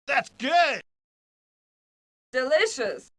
That's good! Delicious!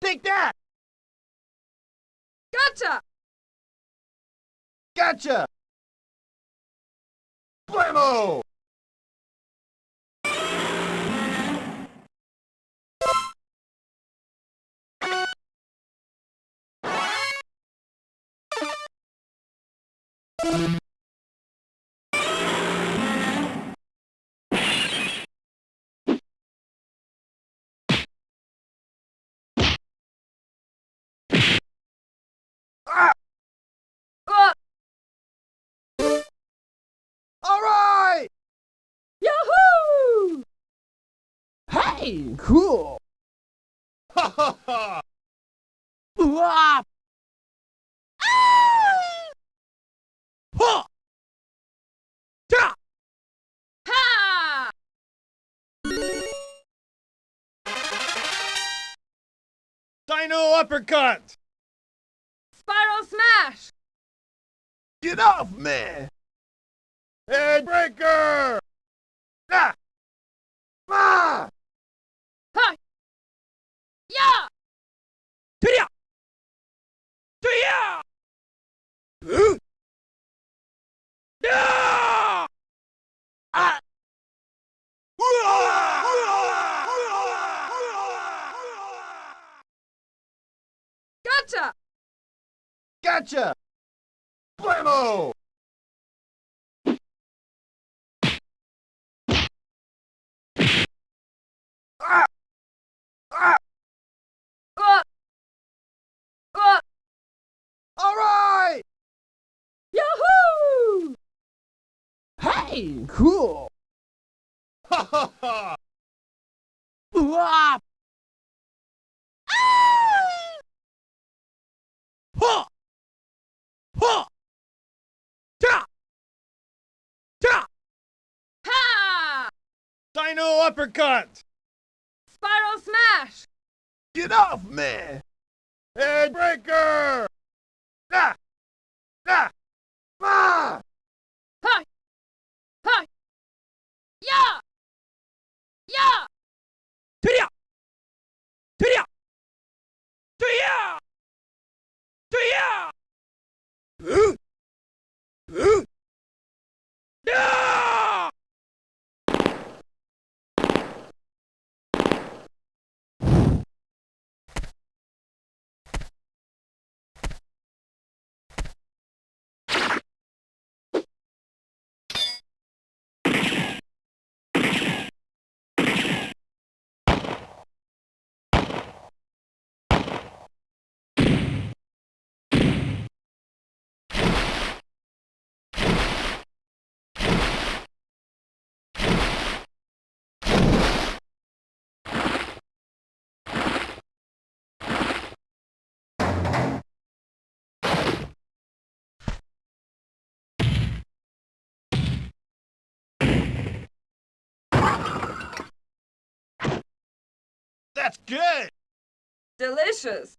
Take that! Gotcha! Gotcha! Blammo! Ah! Uh, All right! Yahoo! Hey, cool! Ha ha ha! Wah! Ha! Ta! Ha! Dino uppercut! Spiral smash! Get off me! Headbreaker! Ah! Ah! Ha! Yeah! Tria! Tria! Ah! Ah! Gotcha! Gotcha! Blammo! Ah! Ah! Uh, uh, All right! Yahoo! Hey, cool! Ha ha ha! Wah! Ha! Ha! Ta! Ta! Ha! Dino uppercut! Spiral smash! Get off me! Headbreaker! Ah! Ah! Ah! Ha! That's good! Delicious.